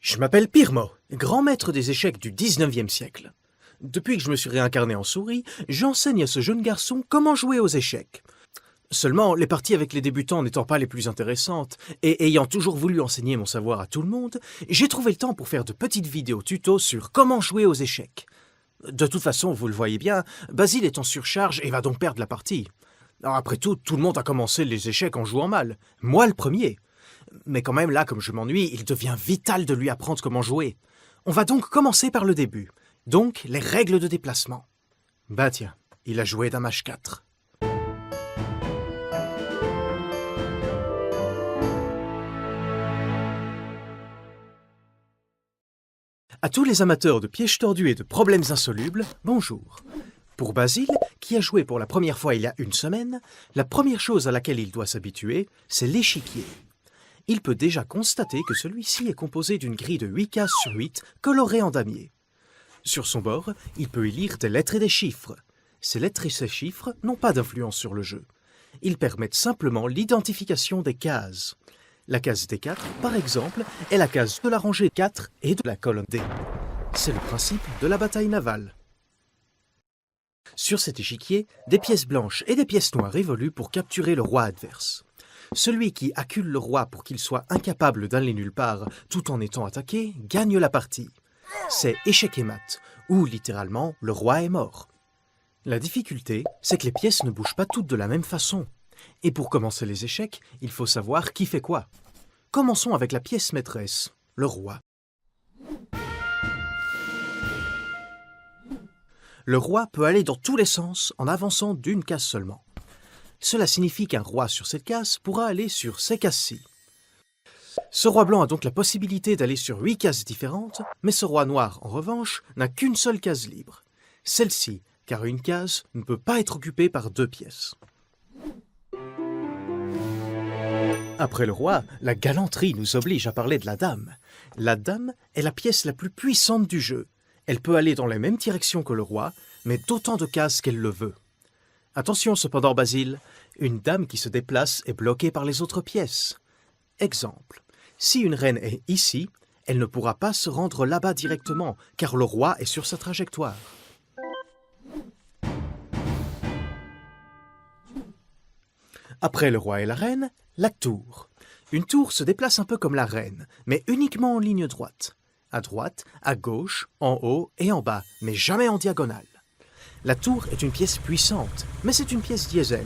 Je m'appelle Pirmo, grand maître des échecs du 19e siècle. Depuis que je me suis réincarné en souris, j'enseigne à ce jeune garçon comment jouer aux échecs. Seulement, les parties avec les débutants n'étant pas les plus intéressantes, et ayant toujours voulu enseigner mon savoir à tout le monde, j'ai trouvé le temps pour faire de petites vidéos tutos sur comment jouer aux échecs. De toute façon, vous le voyez bien, Basile est en surcharge et va donc perdre la partie. Alors après tout le monde a commencé les échecs en jouant mal. Moi le premier. Mais quand même là, comme je m'ennuie, il devient vital de lui apprendre comment jouer. On va donc commencer par le début. Donc, les règles de déplacement. Bah tiens, il a joué dame H4. À tous les amateurs de pièges tordus et de problèmes insolubles, bonjour. Pour Basile, qui a joué pour la première fois il y a une semaine, la première chose à laquelle il doit s'habituer, c'est l'échiquier. Il peut déjà constater que celui-ci est composé d'une grille de 8 cases sur 8 colorées en damier. Sur son bord, il peut y lire des lettres et des chiffres. Ces lettres et ces chiffres n'ont pas d'influence sur le jeu. Ils permettent simplement l'identification des cases. La case D4, par exemple, est la case de la rangée 4 et de la colonne D. C'est le principe de la bataille navale. Sur cet échiquier, des pièces blanches et des pièces noires évoluent pour capturer le roi adverse. Celui qui accule le roi pour qu'il soit incapable d'aller nulle part tout en étant attaqué gagne la partie. C'est échec et mat, ou littéralement le roi est mort. La difficulté, c'est que les pièces ne bougent pas toutes de la même façon. Et pour commencer les échecs, il faut savoir qui fait quoi. Commençons avec la pièce maîtresse, le roi. Le roi peut aller dans tous les sens en avançant d'une case seulement. Cela signifie qu'un roi sur cette case pourra aller sur ces cases-ci. Ce roi blanc a donc la possibilité d'aller sur 8 cases différentes, mais ce roi noir, en revanche, n'a qu'une seule case libre. Celle-ci, car une case ne peut pas être occupée par 2 pièces. Après le roi, la galanterie nous oblige à parler de la dame. La dame est la pièce la plus puissante du jeu. Elle peut aller dans les mêmes directions que le roi, mais d'autant de cases qu'elle le veut. Attention cependant Basile, une dame qui se déplace est bloquée par les autres pièces. Exemple, si une reine est ici, elle ne pourra pas se rendre là-bas directement, car le roi est sur sa trajectoire. Après le roi et la reine, la tour. Une tour se déplace un peu comme la reine, mais uniquement en ligne droite. À droite, à gauche, en haut et en bas, mais jamais en diagonale. La tour est une pièce puissante, mais c'est une pièce diesel.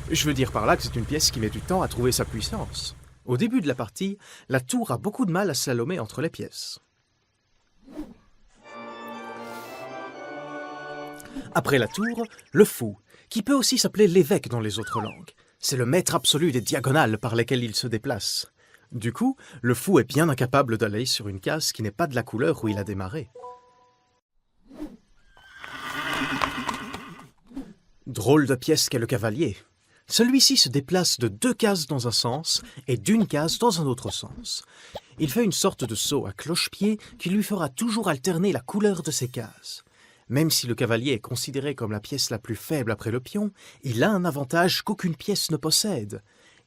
Je veux dire par là que c'est une pièce qui met du temps à trouver sa puissance. Au début de la partie, la tour a beaucoup de mal à slalomer entre les pièces. Après la tour, le fou, qui peut aussi s'appeler l'évêque dans les autres langues. C'est le maître absolu des diagonales par lesquelles il se déplace. Du coup, le fou est bien incapable d'aller sur une case qui n'est pas de la couleur où il a démarré. Drôle de pièce qu'est le cavalier. Celui-ci se déplace de 2 cases dans un sens et d'1 case dans un autre sens. Il fait une sorte de saut à cloche-pied qui lui fera toujours alterner la couleur de ses cases. Même si le cavalier est considéré comme la pièce la plus faible après le pion, il a un avantage qu'aucune pièce ne possède.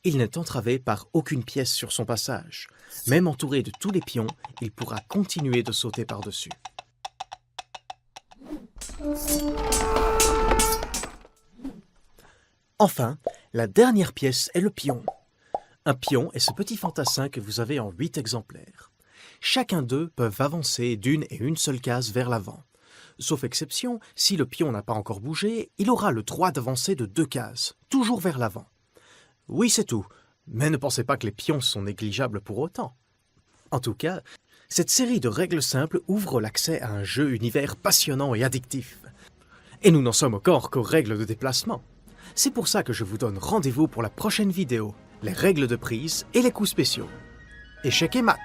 Il n'est entravé par aucune pièce sur son passage. Même entouré de tous les pions, il pourra continuer de sauter par-dessus. Enfin, la dernière pièce est le pion. Un pion est ce petit fantassin que vous avez en 8 exemplaires. Chacun d'eux peuvent avancer d'une et une seule case vers l'avant. Sauf exception, si le pion n'a pas encore bougé, il aura le droit d'avancer de 2 cases, toujours vers l'avant. Oui, c'est tout, mais ne pensez pas que les pions sont négligeables pour autant. En tout cas, cette série de règles simples ouvre l'accès à un jeu univers passionnant et addictif. Et nous n'en sommes encore qu'aux règles de déplacement. C'est pour ça que je vous donne rendez-vous pour la prochaine vidéo, les règles de prise et les coups spéciaux. Échec et mat!